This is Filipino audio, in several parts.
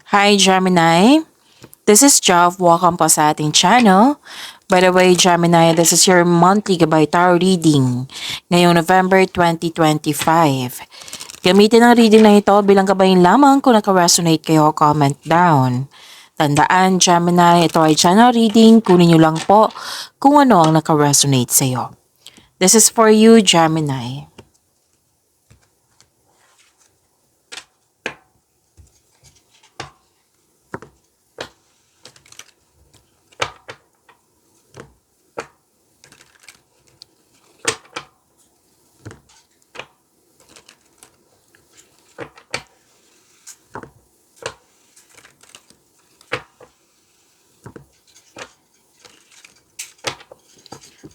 Hi Gemini, this is Jav. Welcome po sa ating channel. By the way, Gemini, this is your monthly Gabay Tarot reading ngayong November 2025. Gamitin ang reading na ito bilang gabayin lamang. Kung naka-resonate kayo, comment down. Tandaan, Gemini, ito ay channel reading. Kunin nyo lang po kung ano ang naka-resonate sa iyo. This is for you, Gemini.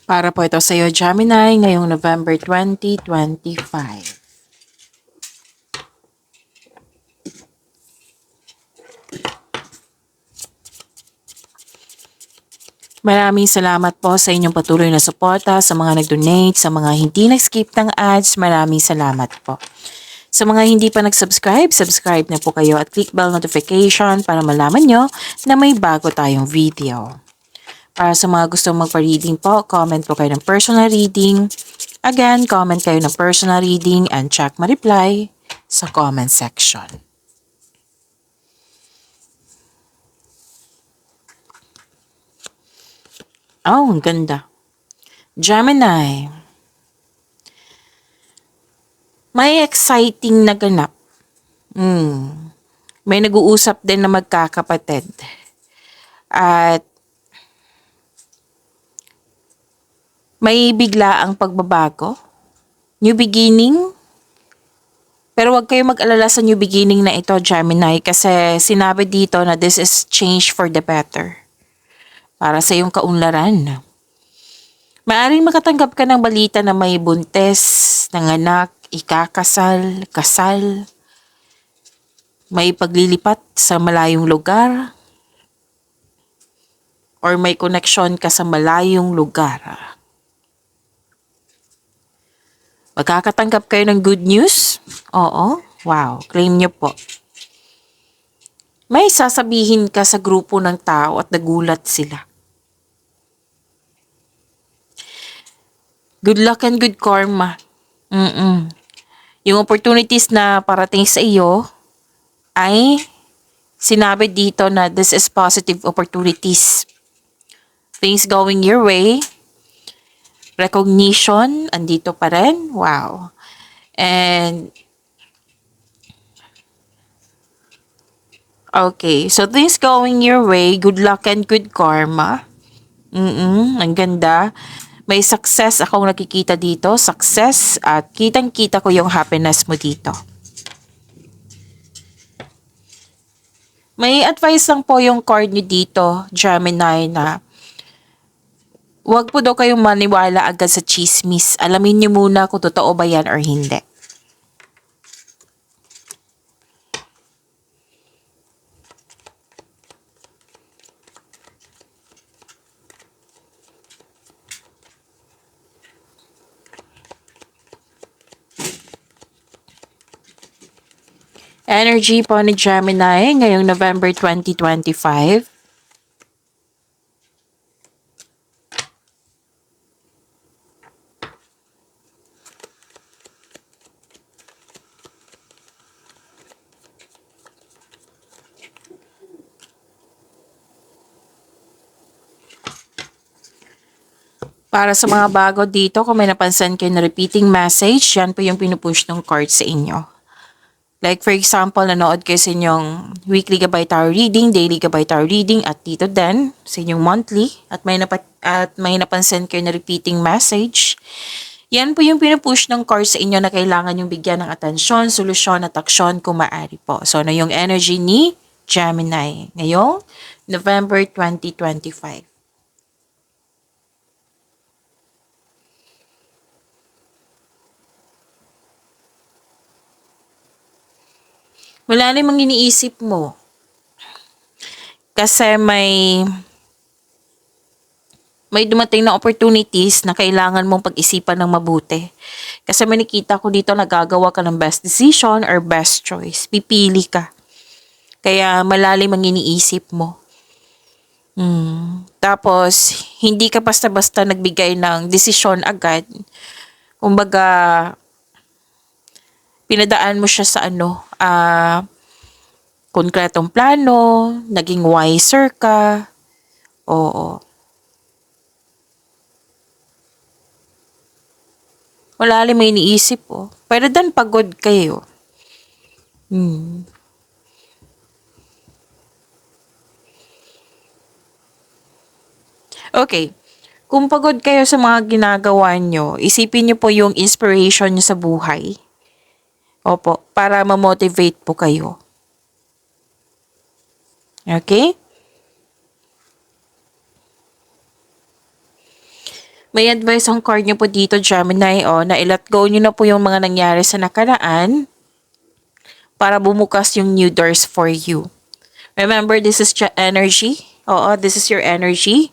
Para po ito sa iyo, Gemini, ngayong November 2025. Maraming salamat po sa inyong patuloy na suporta, sa mga nag-donate, sa mga hindi nag-skip ng ads, maraming salamat po. Sa mga hindi pa nag-subscribe, subscribe na po kayo at click bell notification para malaman nyo na may bago tayong video. Para sa mga gustong magpa-reading po, comment po kayo ng personal reading. Again, comment kayo ng personal reading and check ma-reply sa comment section. Oh, ang ganda. Gemini. May exciting na ganap. May nag-uusap din na magkakapatid. At may bigla ang pagbabago. New beginning. Pero huwag kayo mag-alala sa new beginning na ito, Gemini, kasi sinabi dito na this is change for the better. Para sa iyong kaunlaran. Maaring makatanggap ka ng balita na may buntes, nanganak, ikakasal, kasal. May paglilipat sa malayong lugar. Or may connection ka sa malayong lugar. Magkakatanggap kayo ng good news? Oo. Wow. Claim nyo po. May sasabihin ka sa grupo ng tao at nagulat sila. Good luck and good karma. Yung opportunities na parating sa iyo ay sinabi dito na this is positive opportunities. Things going your way. Recognition, andito pa rin. Wow. And okay, so things going your way, good luck and good karma. Ang ganda. May success akong nakikita dito, success, at kitang-kita ko yung happiness mo dito. May advice lang po yung card nyo dito, Gemini, na huwag po daw kayong maniwala agad sa chismis. Alamin niyo muna kung totoo ba yan or hindi. Energy po ni Gemini ngayong November 2025. Para sa mga bago dito, kung may napansin kayo na repeating message, yan po yung pinupush ng card sa inyo. Like for example, nanood kayo sa inyong weekly Gabay Tarot reading, daily Gabay Tarot reading, at dito din sa inyong monthly, at may napansin kayo na repeating message. Yan po yung pinupush ng card sa inyo na kailangan yung bigyan ng atensyon, solusyon at aksyon kung maaari po. So, ano yung energy ni Gemini ngayong November 2025? Wala namang iniisip mo. Kasi may dumating na opportunities na kailangan mong pag-isipan ng mabuti. Kasi may nakita ko dito na gagawa ka ng best decision or best choice. Pipili ka. Kaya malalim ang iniisip mo. Tapos, hindi ka basta-basta nagbigay ng desisyon agad. Kumbaga, pinadaan mo siya sa konkretong plano, naging wiser ka. Oo. Malalim ang iniisip po. Pero dan pagod kayo. Okay. Kung pagod kayo sa mga ginagawa nyo, isipin nyo po yung inspiration nyo sa buhay. Opo, para ma-motivate po kayo. Okay? May advice ang card nyo po dito, Gemini, na i-let go nyo na po yung mga nangyari sa nakaraan para bumukas yung new doors for you. Remember, this is energy. Oo, this is your energy.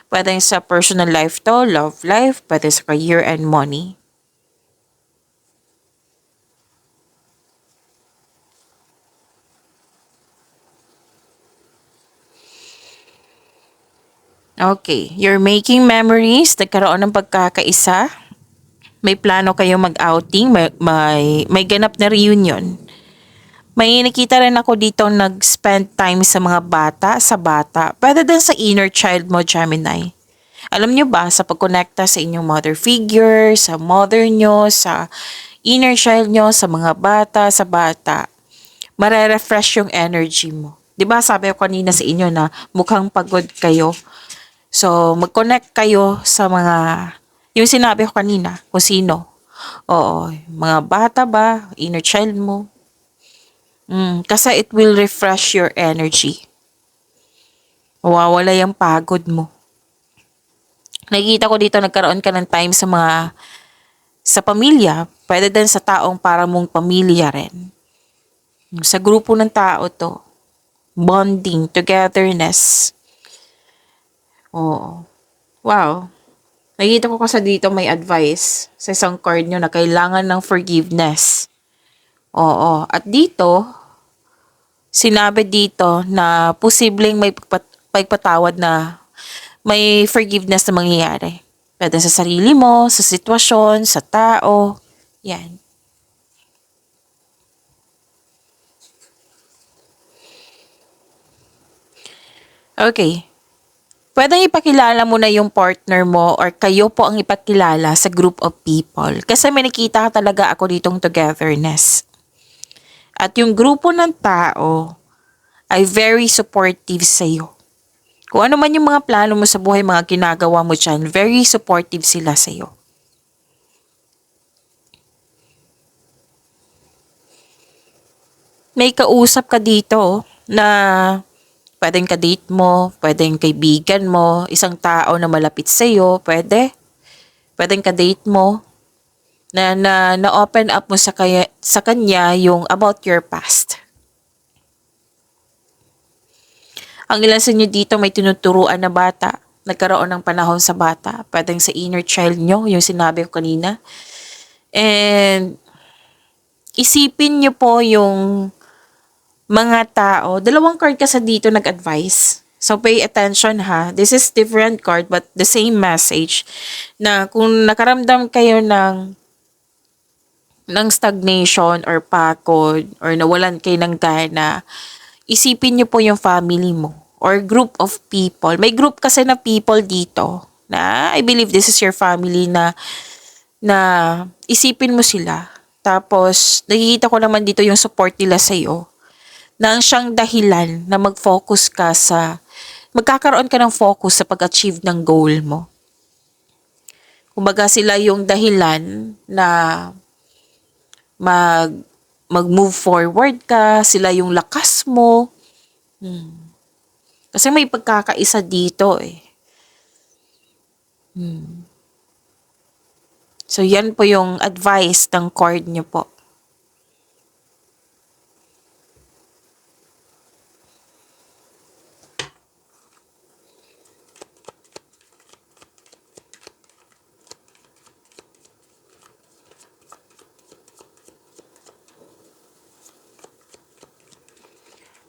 Pwede sa personal life to, love life, pwede sa career and money. Okay, you're making memories, nagkaroon ng pagkakaisa, may plano kayo mag-outing, may ganap na reunion. May nakita rin ako dito nag-spend time sa mga bata, sa bata. Pwede din sa inner child mo, Gemini. Alam nyo ba, sa pagkonekta sa inyong mother figure, sa mother nyo, sa inner child nyo, sa mga bata, sa bata, marerefresh yung energy mo. 'Di ba sabi ko kanina sa inyo na mukhang pagod kayo. So, mag-connect kayo sa yung sinabi ko kanina, kung sino. Oo, mga bata ba, inner child mo. Kasi it will refresh your energy. Mawawala yung pagod mo. Nakikita ko dito nagkaroon ka ng time sa pamilya, pwede din sa taong para mong pamilya rin. Sa grupo ng tao to, bonding, togetherness. Oo. Wow. Nakikita ko kasi dito may advice sa isang card nyo na kailangan ng forgiveness. Oo. At dito, sinabi dito na posibleng may pagpatawad na may forgiveness na mangyayari. Pwede sa sarili mo, sa sitwasyon, sa tao. Yan. Okay. Pwede ipakilala mo na yung partner mo or kayo po ang ipakilala sa group of people. Kasi may nakita talaga ako ditong togetherness. At yung grupo ng tao ay very supportive sa iyo. Kung ano man yung mga plano mo sa buhay, mga ginagawa mo dyan, very supportive sila sa iyo. May kausap ka dito na pwedeng ka-date mo, pwedeng kaibigan mo, isang tao na malapit sa iyo, pwede. Pwedeng ka-date mo na open up mo sa kanya yung about your past. Ang ilan sa inyo dito may tinuturuan na bata, nagkaroon ng panahon sa bata, pwedeng sa inner child nyo, yung sinabi ko kanina. And isipin nyo po yung mga tao, dalawang card kasi dito nag-advise. So pay attention ha. This is different card but the same message na kung nakaramdam kayo ng stagnation or pagod or nawalan kayo ng gana, isipin niyo po yung family mo or group of people. May group kasi na people dito na I believe this is your family na isipin mo sila. Tapos, nakikita ko naman dito yung support nila sa iyo na ang siyang dahilan na mag-focus ka magkakaroon ka ng focus sa pag-achieve ng goal mo. Kumbaga sila yung dahilan na mag mag-move forward ka, sila yung lakas mo. Kasi may pagkakaisa dito eh. So yan po yung advice ng card niyo po.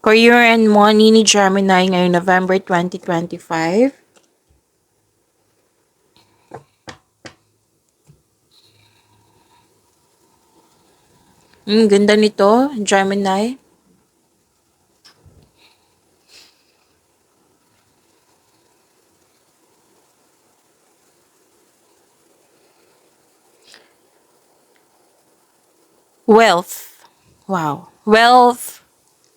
Career and money ni Gemini ngayong November 2025. Ganda nito, Gemini. Wealth. Wow. Wealth.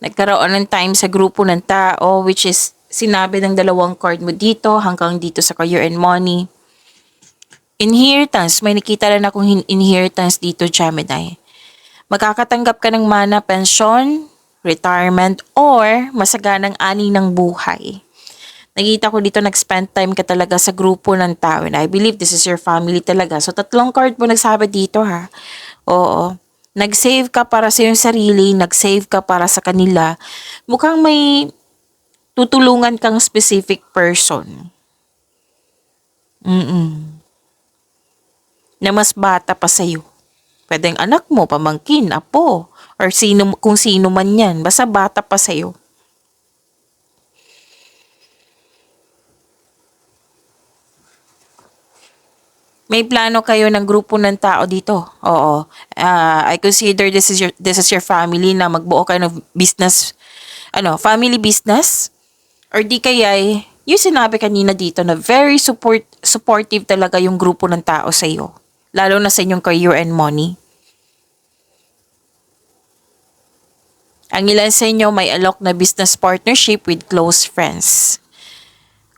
Nagkaroon ng time sa grupo ng tao, which is sinabi ng dalawang card mo dito hanggang dito sa career and money. Inheritance. May nakita rin akong inheritance dito, Gemini. Magkakatanggap ka ng mana, pension, retirement, or masaganang ani ng buhay. Nakita ko dito nag-spend time ka talaga sa grupo ng tao. And I believe this is your family talaga. So, 3 card po nagsabi dito ha. Oo. Nag-save ka para sa iyong sarili, nag-save ka para sa kanila. Mukhang may tutulungan kang specific person. Na mas bata pa sa'yo. Pwedeng anak mo, pamangkin, apo, or sino, kung sino man yan. Basta bata pa sa'yo. May plano kayo ng grupo ng tao dito. Oo. I consider this is your family na magbuo kayo ng business, family business. Or di kaya, yung sinabi kanina dito na very supportive talaga yung grupo ng tao sa iyo. Lalo na sa inyong career and money. Ang ilan sa inyo may alok na business partnership with close friends.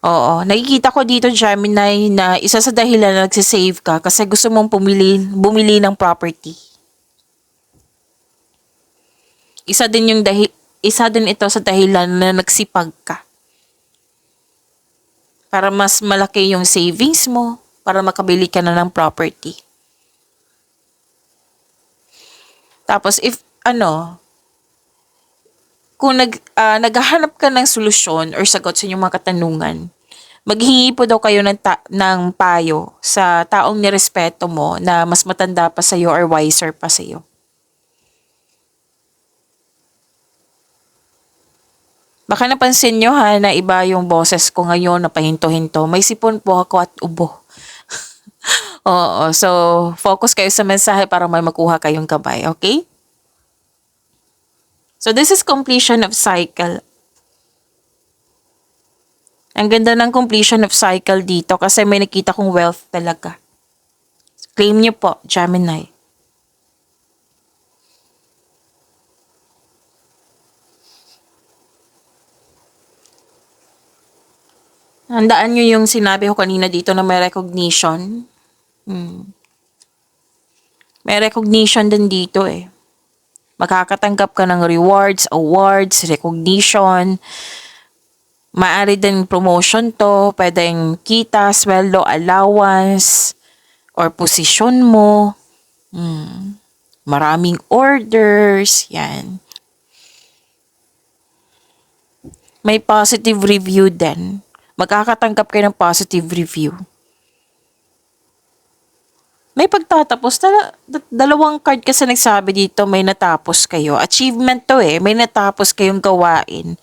Oo, nakikita ko dito, Gemini, na isa sa dahilan na nagsisave ka kasi gusto mong bumili ng property. Isa din ito sa dahilan na nagsipag ka. Para mas malaki yung savings mo, para makabili ka na ng property. Tapos kung naghahanap ka ng solusyon or sagot sa inyong mga katanungan, maghingi po daw kayo ng payo sa taong nirespeto mo na mas matanda pa sa'yo or wiser pa sa'yo. Baka napansin nyo na iba yung boses ko ngayon na pahinto-hinto. May sipon po ako at ubo. Oo, so focus kayo sa mensahe para may makuha kayong gabay, okay? So this is completion of cycle. Ang ganda ng completion of cycle dito kasi may nakita kong wealth talaga. Claim niyo po, Gemini. Handaan niyo yung sinabi ko kanina dito na may recognition. May recognition din dito eh. Makakatanggap ka ng rewards, awards, recognition. Maaari din promotion to, pwedeng kita, sweldo, allowance, or posisyon mo. Maraming orders, yan. May positive review din. Magkakatanggap kayo ng positive review. May pagtatapos. Dalawang card kasi nagsabi dito, may natapos kayo. Achievement to eh. May natapos kayong gawain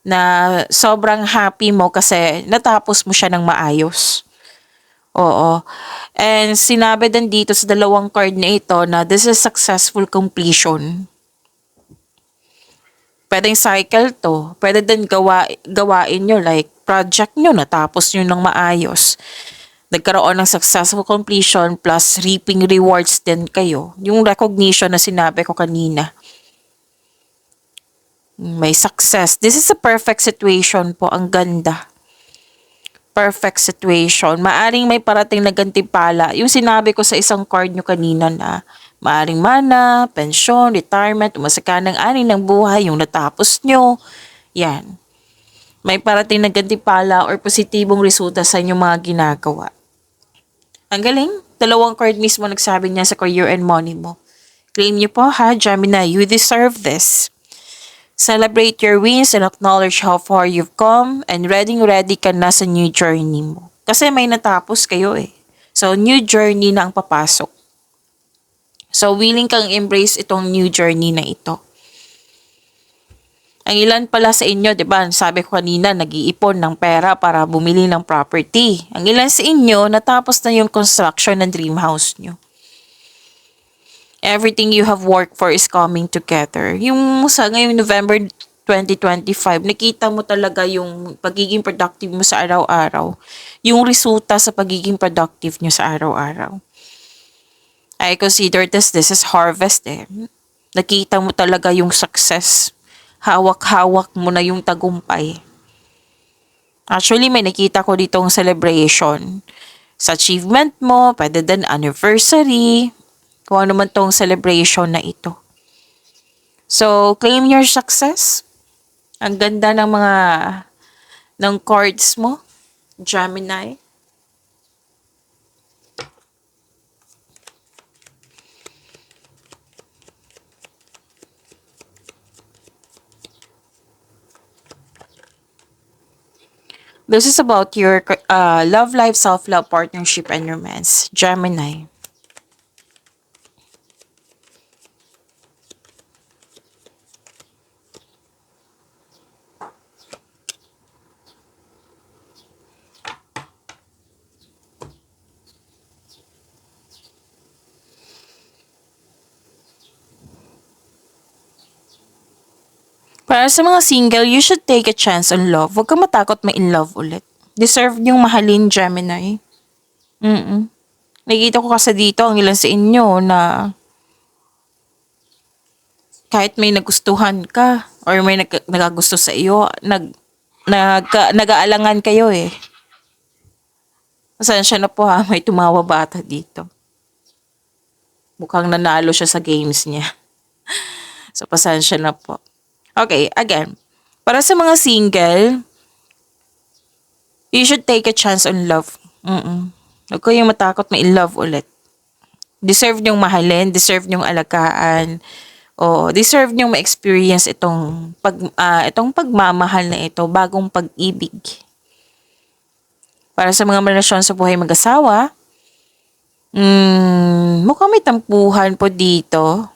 na sobrang happy mo kasi natapos mo siya ng maayos. Oo. And sinabi din dito sa dalawang card na ito na this is successful completion. Pwedeng cycle to. Pwede din gawain nyo like project nyo, natapos nyo ng maayos. Nagkaroon ng successful completion plus reaping rewards din kayo. Yung recognition na sinabi ko kanina. May success. This is a perfect situation po. Ang ganda. Perfect situation. Maaring may parating na gantimpala. Yung sinabi ko sa isang card nyo kanina na maaring mana, pensyon, retirement, umasaka ng ani ng buhay, yung natapos nyo. Yan. May parating na gantimpala or positibong resulta sa inyong mga ginagawa. Ang galing. Dalawang card mismo nagsabi niya sa career and money mo. Claim niyo po ha, Gemini. You deserve this. Celebrate your wins and acknowledge how far you've come and ready ka na sa new journey mo. Kasi may natapos kayo eh. So, new journey na ang papasok. So, willing kang embrace itong new journey na ito. Ang ilan pala sa inyo, 'di ba? Sabi ko kanina, nag-iipon ng pera para bumili ng property. Ang ilan sa inyo, natapos na yung construction ng dream house nyo. Everything you have worked for is coming together. Yung sa ngayong November 2025, nakita mo talaga yung pagiging productive mo sa araw-araw. Yung resulta sa pagiging productive nyo sa araw-araw. I consider this is harvest eh. Nakita mo talaga yung success. Hawak-hawak mo na yung tagumpay. Actually, may nakita ko ditong celebration. Sa achievement mo, pwede din anniversary, kung ano man tong celebration na ito. So, claim your success. Ang ganda ng cards mo, Gemini. This is about your love life, self-love, partnership, and romance. Gemini. Para sa mga single, you should take a chance on love. Huwag kang matakot ma-in love ulit. Deserve niyong mahalin, Gemini. Nakikita ko kasi dito ang ilan sa inyo na kahit may nagustuhan ka or may nagagusto sa iyo, nag-aalangan kayo eh. Pasensya na po ha, may tumawa bata dito. Mukhang nanalo siya sa games niya. So, pasensya na po. Okay, again. Para sa mga single, you should take a chance on love. Huwag kayong matakot ma-in love ulit. Deserve niyong mahalin, deserve niyong alagaan, o deserve niyong ma-experience itong pagmamahal na ito, bagong pag-ibig. Para sa mga relasyon sa buhay mag-asawa, mukhang may tampuhan po dito.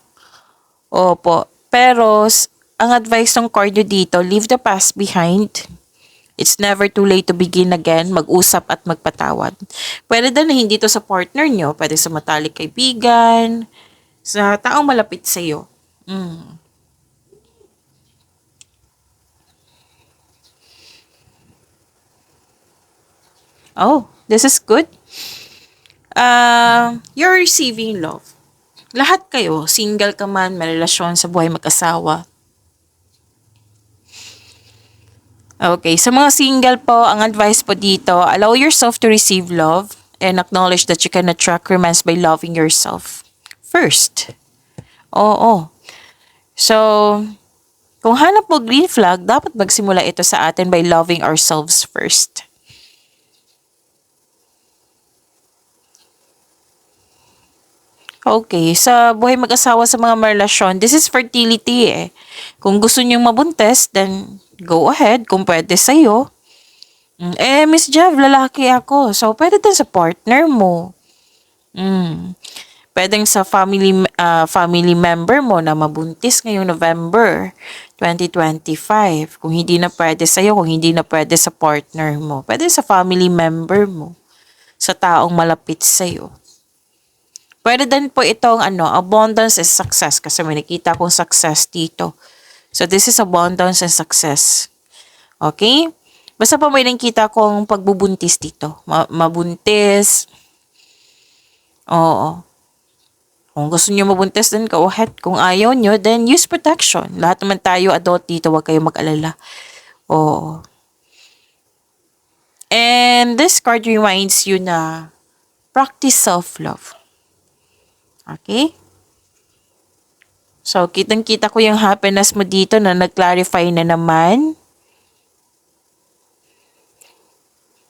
Opo. Pero, ang advice ng card nyo dito, leave the past behind. It's never too late to begin again. Mag-usap at magpatawad. Pwede din na hindi to sa partner nyo. Pwede sa matalik kaibigan, sa taong malapit sa iyo. Oh, this is good. You're receiving love. Lahat kayo, single ka man, may relasyon sa buhay mag-asawa. Okay, sa mga single po, ang advice po dito, allow yourself to receive love and acknowledge that you can attract romance by loving yourself first. Oo. So, kung hanap mo green flag, dapat magsimula ito sa atin by loving ourselves first. Okay, sa buhay mag-asawa sa mga relasyon, this is fertility eh. Kung gusto niyong mabuntis, then go ahead kung pwede sa'yo. Miss Jev, lalaki ako. So, pwede din sa partner mo. Pwedeng sa family member mo na mabuntis ngayong November 2025. Kung hindi na pwede sa'yo, kung hindi na pwede sa partner mo. Pwede sa family member mo. Sa taong malapit sa'yo. Pwede din po itong abundance is success kasi may nakita kong success dito. So, this is abundance and success. Okay? Basta pa may nakita kong pagbubuntis dito. Mabuntis. Oo. Kung gusto niyo mabuntis, then go ahead. Kung ayaw niyo, then use protection. Lahat naman tayo adult dito, huwag kayong mag-alala. Oo. And this card reminds you na practice self-love. Okay? So, kitang-kita ko yung happiness mo dito na nag-clarify na naman.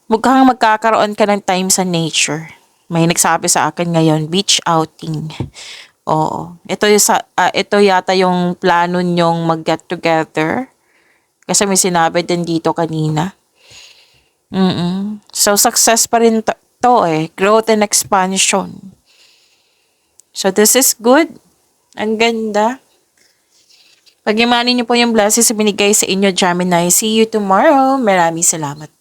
Mukhang magkakaroon ka ng time sa nature. May nagsabi sa akin ngayon, beach outing. Oo. Ito yata yung plano nyong mag-get together. Kasi may sinabi din dito kanina. So, success pa rin to eh. Growth and expansion. So, this is good. Ang ganda. Pag-imanin niyo po yung blessings na binigay sa inyo, Gemini. See you tomorrow. Maraming salamat.